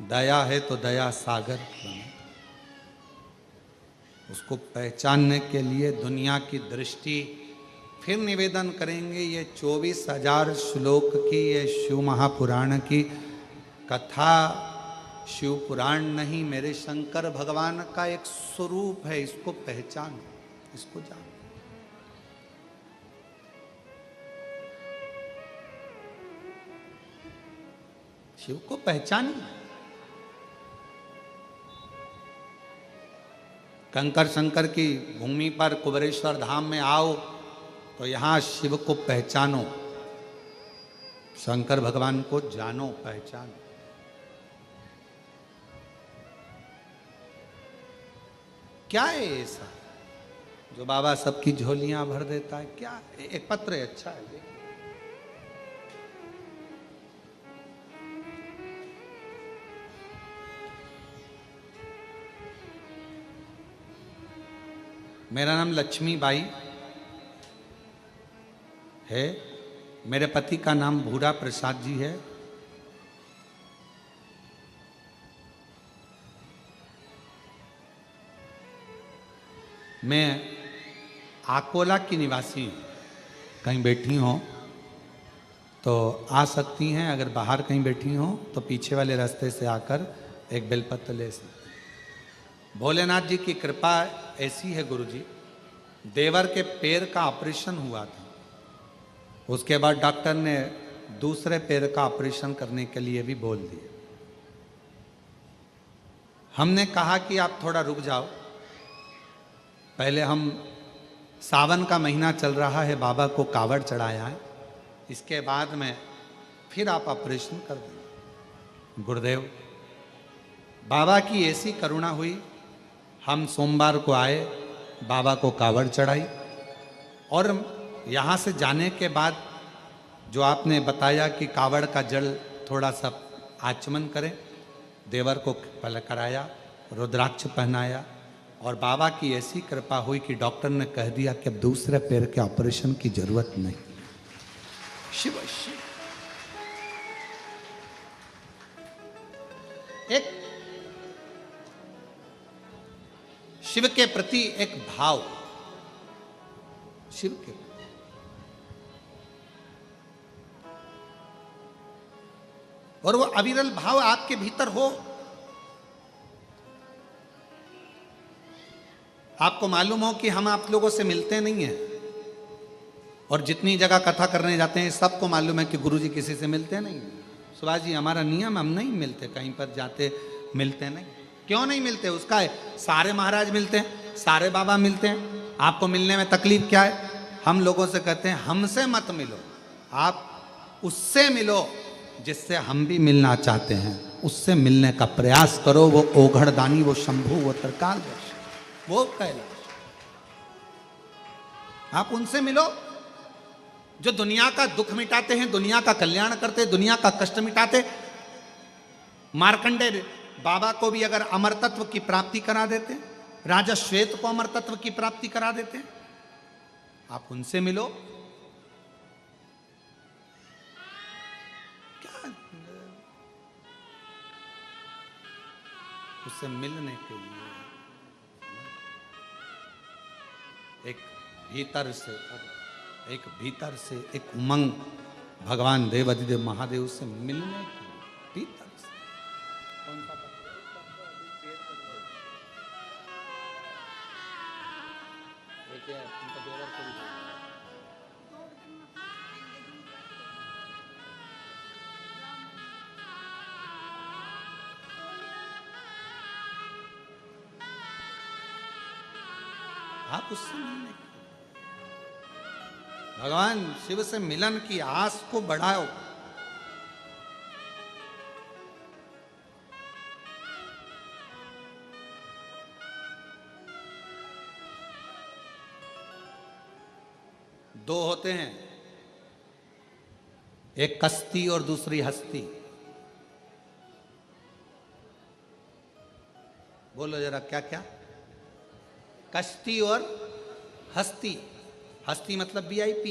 दया है तो दया सागर बने। उसको पहचानने के लिए दुनिया की दृष्टि फिर निवेदन करेंगे। ये 24,000 श्लोक की ये शिव महापुराण की कथा शिव पुराण नहीं, मेरे शंकर भगवान का एक स्वरूप है। इसको पहचानो, इसको जानो। शिव को पहचानिए। कंकर शंकर की भूमि पर कुबेरेश्वर धाम में आओ तो यहां शिव को पहचानो, शंकर भगवान को जानो, पहचानो। क्या है ऐसा जो बाबा सबकी झोलियां भर देता है? क्या एक पत्र है, अच्छा है। मेरा नाम लक्ष्मी बाई है। मेरे पति का नाम भूरा प्रसाद जी है। मैं आकोला की निवासी हूँ। कहीं बैठी हो तो आ सकती हैं, अगर बाहर कहीं बैठी हो तो पीछे वाले रास्ते से आकर एक बेलपत्र ले सकती। भोलेनाथ जी की कृपा ऐसी है गुरुजी, देवर के पैर का ऑपरेशन हुआ था, उसके बाद डॉक्टर ने दूसरे पैर का ऑपरेशन करने के लिए भी बोल दिया। हमने कहा कि आप थोड़ा रुक जाओ, पहले हम सावन का महीना चल रहा है, बाबा को कावड़ चढ़ाया है, इसके बाद में फिर आप ऑपरेशन कर दें। गुरुदेव, बाबा की ऐसी करुणा हुई, हम सोमवार को आए, बाबा को कावड़ चढ़ाई, और यहाँ से जाने के बाद जो आपने बताया कि कावड़ का जल थोड़ा सा आचमन करें, देवर को पहले कराया, रुद्राक्ष पहनाया, और बाबा की ऐसी कृपा हुई कि डॉक्टर ने कह दिया कि अब दूसरे पैर के ऑपरेशन की जरूरत नहीं। शिव शिव। एक शिव के प्रति एक भाव, शिव के और वो अविरल भाव आपके भीतर हो। आपको मालूम हो कि हम आप लोगों से मिलते नहीं हैं, और जितनी जगह कथा करने जाते हैं सबको मालूम है कि गुरुजी किसी से मिलते नहीं। सुभाष जी, हमारा नियम, हम नहीं मिलते, कहीं पर जाते मिलते नहीं। क्यों नहीं मिलते? उसका है, सारे महाराज मिलते हैं, सारे बाबा मिलते हैं, आपको मिलने में तकलीफ क्या है? हम लोगों से कहते हैं हमसे मत मिलो, आप उससे मिलो जिससे हम भी मिलना चाहते हैं, उससे मिलने का प्रयास करो। वो ओघड़दानी, वो शंभु, वो त्रिकालदर्शी, वो कैलाश, आप उनसे मिलो जो दुनिया का दुख मिटाते हैं, दुनिया का कल्याण करते, दुनिया का कष्ट मिटाते। मार्कंडेय बाबा को भी अगर अमर तत्व की प्राप्ति करा देते, राजा श्वेत को अमर तत्व की प्राप्ति करा देते, आप उनसे मिलो। क्या उससे मिलने के लिए एक भीतर से एक उमंग, भगवान देव अधिदेव महादेव से मिलने के भीतर से। कौन सा आप उससे मिलने, भगवान शिव से मिलन की आस को बढ़ाओ। दो होते हैं, एक कश्ती और दूसरी हस्ती। बोलो जरा, क्या क्या? कश्ती और हस्ती। हस्ती मतलब VIP।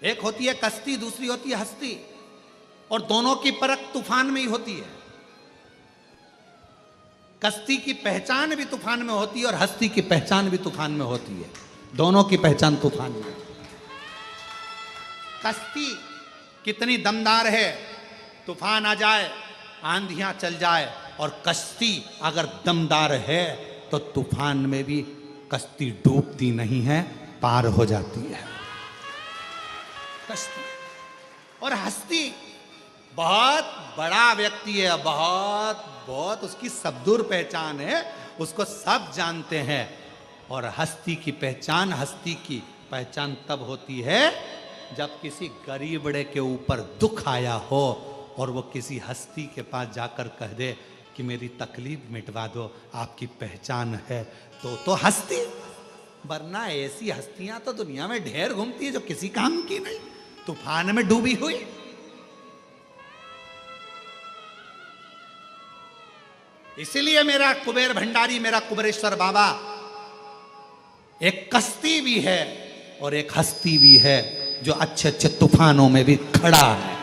एक होती है कश्ती, दूसरी होती है हस्ती, और दोनों की परख तूफान में ही होती है। कश्ती की पहचान भी तूफान में होती है और हस्ती की पहचान भी तूफान में होती है। दोनों की पहचान तूफान में। कश्ती कितनी दमदार है, तूफान आ जाए, आंधियां चल जाए, और कश्ती अगर दमदार है तो तूफान में भी कश्ती डूबती नहीं है, पार हो जाती है कश्ती। और हस्ती बहुत बड़ा व्यक्ति है, बहुत बहुत उसकी सबदूर पहचान है, उसको सब जानते हैं। और हस्ती की पहचान तब होती है जब किसी गरीबड़े के ऊपर दुख आया हो और वो किसी हस्ती के पास जाकर कह दे कि मेरी तकलीफ मिटवा दो, आपकी पहचान है तो हस्ती। वरना ऐसी हस्तियां तो दुनिया में ढेर घूमती है जो किसी काम की नहीं, तूफान में डूबी हुई। इसीलिए मेरा कुबेर भंडारी, मेरा कुबेरेश्वर बाबा एक कश्ती भी है और एक हस्ती भी है, जो अच्छे अच्छे तूफानों में भी खड़ा है।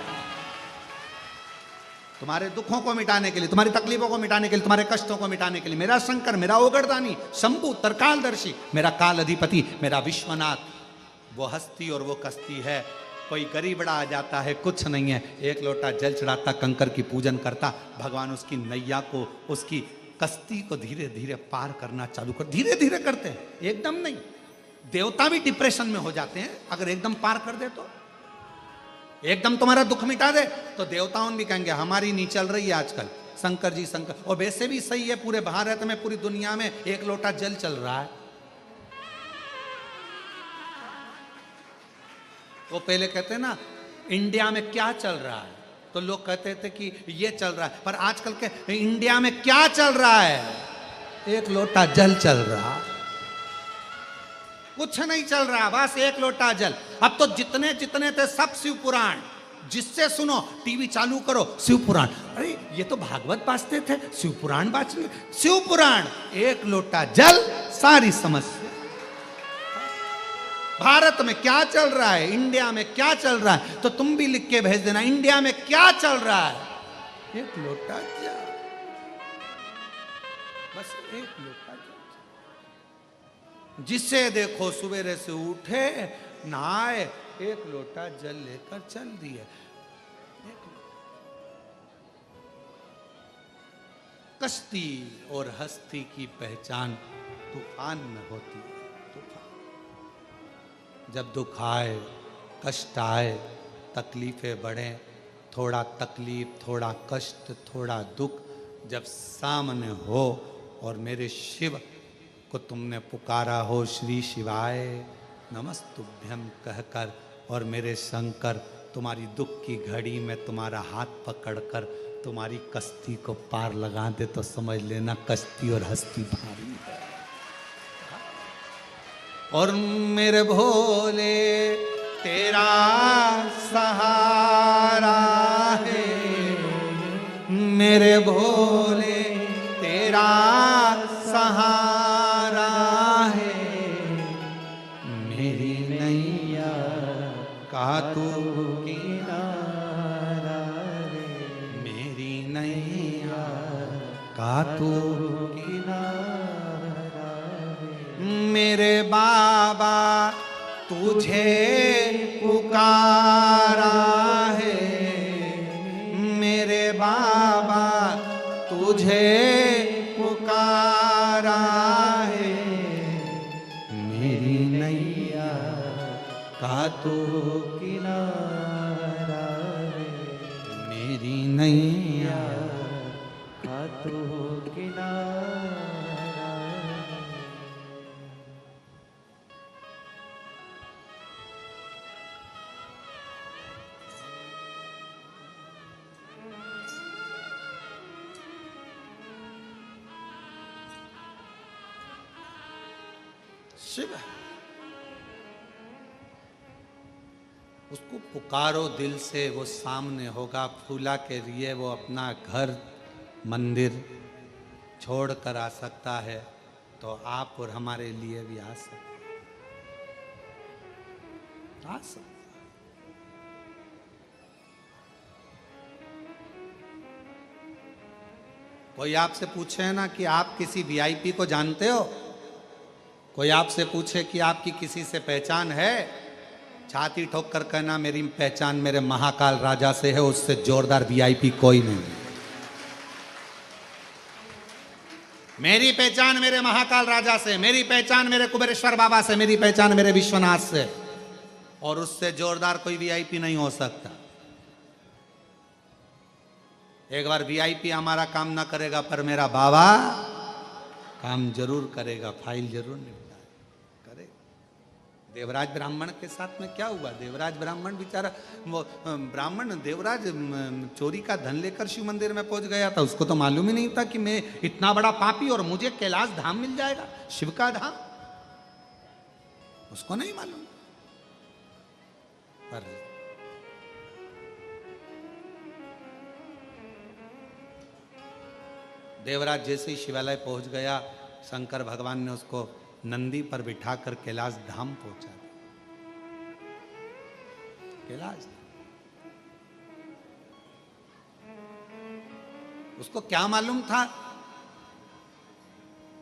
तुम्हारे दुखों को मिटाने के लिए, तुम्हारी तकलीफों को मिटाने के लिए, तुम्हारे कष्टों को मिटाने के लिए मेरा शंकर, मेरा ओगड़दानी, शंभु, त्रिकालदर्शी, मेरा काल अधिपति, मेरा विश्वनाथ, वो हस्ती और वो कश्ती है। कोई गरीब बड़ा आ जाता है, कुछ नहीं है, एक लोटा जल चढ़ाता, कंकर की पूजन करता, भगवान उसकी नैया को, उसकी कश्ती को धीरे धीरे पार करना चालू कर, धीरे धीरे करते हैं, एकदम नहीं। देवता भी डिप्रेशन में हो जाते हैं अगर एकदम पार कर दे तो, एकदम तुम्हारा दुख मिटा दे तो देवताओं भी कहेंगे हमारी नहीं चल रही है आजकल, शंकर जी शंकर। और वैसे भी सही है, पूरे भारत में, पूरी दुनिया में एक लोटा जल चल रहा है। वो पहले कहते हैं ना इंडिया में क्या चल रहा है, तो लोग कहते थे कि ये चल रहा है, पर आजकल के इंडिया में क्या चल रहा है, एक लोटा जल चल रहा, कुछ नहीं चल रहा, बस एक लोटा जल। अब तो जितने जितने थे सब शिव पुराण, जिससे सुनो टीवी चालू करो शिव पुराण, अरे ये तो भागवत बाजते थे, शिव पुराण बाजते, शिव पुराण, एक लोटा जल सारी समस्या। भारत में क्या चल रहा है, इंडिया में क्या चल रहा है, तो तुम भी लिख के भेज देना इंडिया में क्या चल रहा है, एक लोटा जल, बस एक लोटा जल। जिसे देखो सवेरे से उठे, नहाए, एक लोटा जल लेकर चल दिए। कश्ती और हस्ती की पहचान तूफान में होती है। जब दुख आए, कष्ट आए, तकलीफें बढ़े, थोड़ा तकलीफ, थोड़ा कष्ट, थोड़ा दुख जब सामने हो और मेरे शिव को तुमने पुकारा हो, श्री शिवाय नमस्तुभ्यम कहकर, और मेरे शंकर तुम्हारी दुख की घड़ी में तुम्हारा हाथ पकड़कर तुम्हारी कश्ती को पार लगा दे, तो समझ लेना कश्ती और हस्ती भारी है। और मेरे भोले तेरा सहारा है, मेरे भोले तेरा सहारा है, मेरी नैया का तू किनारा रे, मेरी नैया का तू किनारा रे, मेरे बाबा तुझे पुकारा है, मेरे बाबा तुझे पुकारा है, मेरी नैया का तू किनारा रे, मेरी नैया का तू किनारा। शिव उसको पुकारो दिल से, वो सामने होगा। फूला के लिए वो अपना घर मंदिर छोड़ कर आ सकता है, तो आप और हमारे लिए भी आ सकते, आ सकते। कोई आपसे पूछे ना कि आप किसी वीआईपी को जानते हो, कोई आपसे पूछे कि आपकी किसी से पहचान है, छाती ठोक कर कहना मेरी पहचान मेरे महाकाल राजा से है, उससे जोरदार वीआईपी कोई नहीं। मेरी पहचान मेरे महाकाल राजा से, मेरी पहचान मेरे कुबेरेश्वर बाबा से, मेरी पहचान मेरे विश्वनाथ से, और उससे जोरदार कोई वीआईपी नहीं हो सकता। एक बार वीआईपी हमारा काम ना करेगा, पर मेरा बाबा काम जरूर करेगा, फाइल जरूर निपटा करेगा। देवराज ब्राह्मण के साथ में क्या हुआ, देवराज ब्राह्मण बेचारा, वो ब्राह्मण देवराज चोरी का धन लेकर शिव मंदिर में पहुंच गया था, उसको तो मालूम ही नहीं था कि मैं इतना बड़ा पापी और मुझे कैलाश धाम मिल जाएगा, शिव का धाम, उसको नहीं मालूम। पर देवराज जैसे ही शिवालय पहुंच गया, शंकर भगवान ने उसको नंदी पर बिठाकर कैलाश धाम पहुंचा दिया। कैलाश उसको क्या मालूम था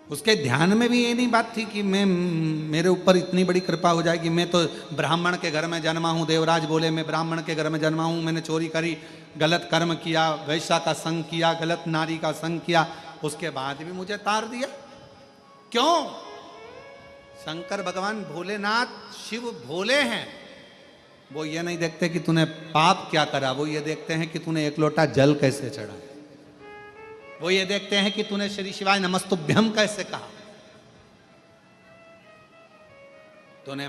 उसके ध्यान में भी ये नहीं बात थी कि मैं मेरे ऊपर इतनी बड़ी कृपा हो जाएगी। मैं तो ब्राह्मण के घर में जन्मा हूँ, देवराज बोले मैं ब्राह्मण के घर में जन्मा हूँ, मैंने चोरी करी, गलत कर्म किया, वैश्या का संग किया, गलत नारी का संग किया, उसके बाद भी मुझे तार दिया। क्यों? शंकर भगवान भोलेनाथ शिव भोले हैं। वो ये नहीं देखते कि तूने पाप क्या करा, वो ये देखते हैं कि तूने एक लोटा जल कैसे चढ़ा, वो ये देखते हैं कि तूने श्री शिवाय नमस्तुभ्यम कैसे कहा, तूने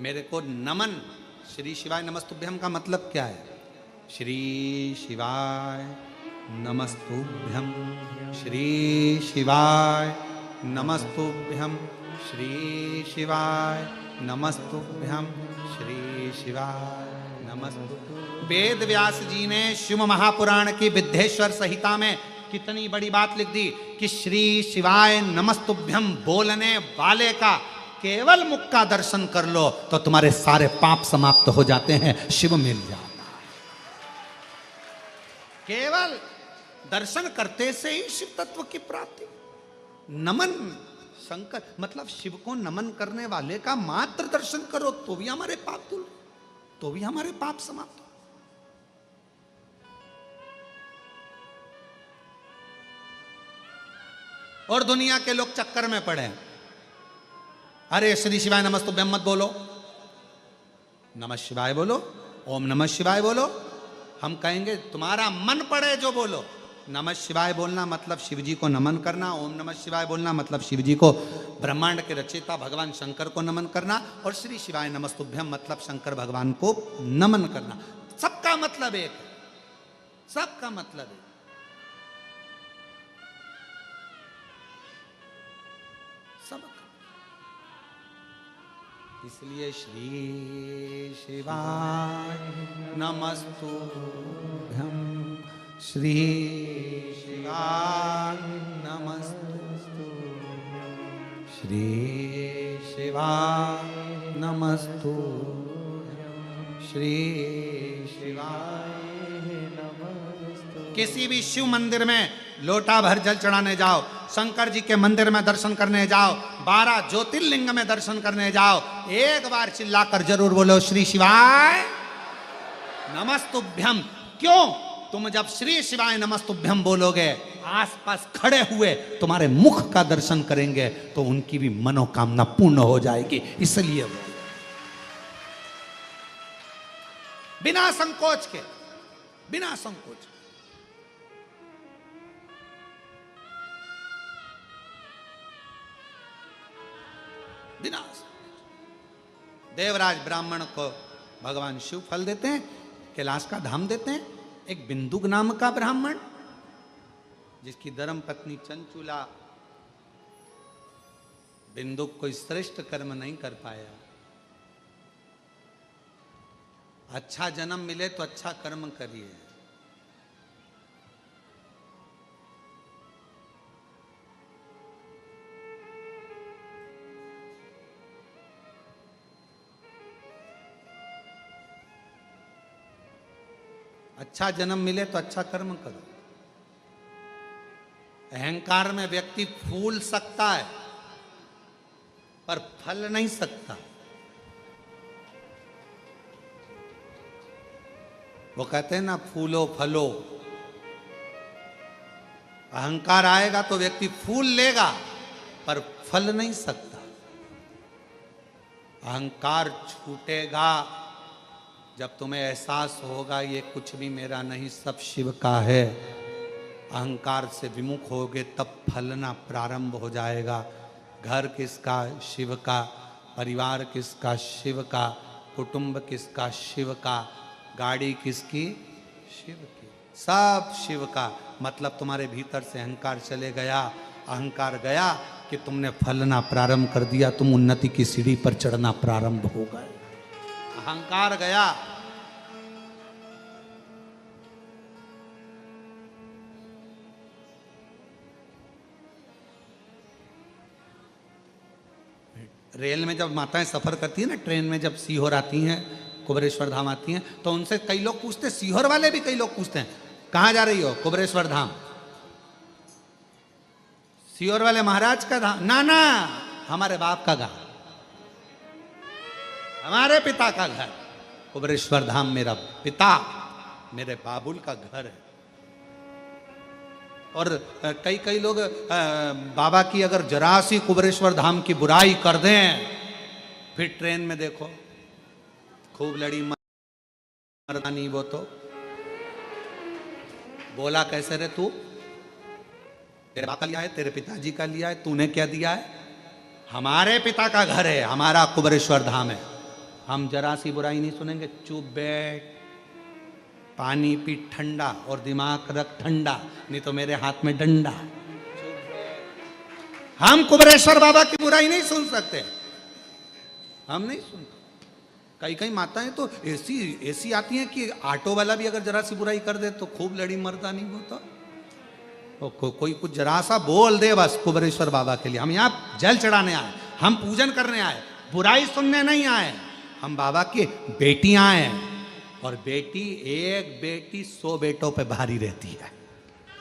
मेरे को नमन। श्री शिवाय नमस्तुभ्यम का मतलब क्या है? श्री शिवाय नमस्तुभ्यम, श्री शिवाय नमस्तुभ्यम, श्री शिवाय नमस्तुभ्यम, श्री शिवाय नमस्तुभ्यम। वेद व्यास जी ने शिव महापुराण की विद्येश्वर संहिता में कितनी बड़ी बात लिख दी कि श्री शिवाय नमस्तुभ्यम बोलने वाले का केवल मुख का दर्शन कर लो तो तुम्हारे सारे पाप समाप्त हो जाते हैं, शिव मिल जाता है। केवल दर्शन करते से ही शिव तत्व की प्राप्ति। नमन शंकर मतलब शिव को नमन करने वाले का मात्र दर्शन करो तो भी हमारे पाप धुल, तो भी हमारे पाप समाप्त। और दुनिया के लोग चक्कर में पड़े, अरे श्री शिवाय नमस्तुभ्यम मत बोलो, नमः शिवाय बोलो, ओम नमः शिवाय बोलो। हम कहेंगे तुम्हारा मन पड़े जो बोलो। नमः शिवाय बोलना मतलब शिव जी को नमन करना, ओम नमः शिवाय बोलना मतलब शिव जी को, ब्रह्मांड के रचयिता भगवान शंकर को नमन करना, और श्री शिवाय नमस्तुभ्यम मतलब शंकर भगवान को नमन करना। सबका मतलब एक, सबका मतलब एक। इसलिए श्री शिवाय नमस्तुभ्यम, श्री शिवाय नमस्तुभ्यम, श्री शिवाय नमस्तुभ्यम, श्री शिवाय नमस्तुभ्यम। किसी भी शिव मंदिर में लोटा भर जल चढ़ाने जाओ, शंकर जी के मंदिर में दर्शन करने जाओ, 12 ज्योतिर्लिंग में दर्शन करने जाओ, एक बार चिल्लाकर जरूर बोलो श्री शिवाय नमस्तुभ्यम। क्यों? तुम जब श्री शिवाय नमस्तुभ्यम बोलोगे, आसपास खड़े हुए तुम्हारे मुख का दर्शन करेंगे तो उनकी भी मनोकामना पूर्ण हो जाएगी। इसलिए बिना संकोच के, बिना संकोच के। देवराज ब्राह्मण को भगवान शिव फल देते हैं, कैलाश का धाम देते हैं। एक बिंदुक नाम का ब्राह्मण जिसकी धर्म पत्नी चंचुला बिंदुक कोई श्रेष्ठ कर्म नहीं कर पाया। अच्छा जन्म मिले तो अच्छा कर्म करिए। अच्छा जन्म मिले तो अच्छा कर्म करो। अहंकार में व्यक्ति फूल सकता है पर फल नहीं सकता। वो कहते हैं ना, फूलो फलो। अहंकार आएगा तो व्यक्ति फूल लेगा पर फल नहीं सकता। अहंकार छूटेगा जब तुम्हें एहसास होगा ये कुछ भी मेरा नहीं, सब शिव का है। अहंकार से विमुख होगे तब फलना प्रारंभ हो जाएगा। घर किसका? शिव का। परिवार किसका? शिव का। कुटुंब किसका? शिव का। गाड़ी किसकी? शिव की। सब शिव का। मतलब तुम्हारे भीतर से अहंकार चले गया। अहंकार गया कि तुमने फलना प्रारंभ कर दिया, तुम उन्नति की सीढ़ी पर चढ़ना प्रारंभ हो गए। अहंकार गया। रेल में जब माताएं सफर करती है ना, ट्रेन में जब सीहोर आती हैं, कुबरेश्वर धाम आती हैं, तो उनसे कई लोग पूछते, सीहोर वाले भी कई लोग पूछते हैं, कहाँ जा रही हो? कुबरेश्वर धाम। सीहोर वाले महाराज का धाम ना ना, हमारे बाप का गांव, हमारे पिता का घर कुबरेश्वर धाम। मेरा पिता, मेरे बाबुल का घर है। और कई कई लोग बाबा की अगर जरा सी कुबरेश्वर धाम की बुराई कर दें, फिर ट्रेन में देखो खूब लड़ी मर्दानी। वो तो बोला कैसे रे तू, तेरे बाप का लिया है, तेरे पिताजी का लिया है, तूने क्या दिया है? हमारे पिता का घर है, हमारा कुबरेश्वर धाम है। हम जरा सी बुराई नहीं सुनेंगे। चुप बैठ, पानी पी ठंडा और दिमाग रख ठंडा, नहीं तो मेरे हाथ में डंडा। हम कुबरेश्वर बाबा की बुराई नहीं सुन सकते, हम नहीं सुनते। कई कई माताएं तो ऐसी आती हैं कि ऑटो वाला भी अगर जरा सी बुराई कर दे तो खूब लड़ी मर्दानी होता। कोई कुछ जरा सा बोल दे बस कुबरेश्वर बाबा के लिए। हम यहाँ जल चढ़ाने आए, हम पूजन करने आए, बुराई सुनने नहीं आए। हम बाबा की बेटियां हैं, और बेटी एक बेटी 100 बेटों पे भारी रहती है।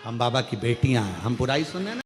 हम बाबा की बेटियां हैं, हम बुराई सुनने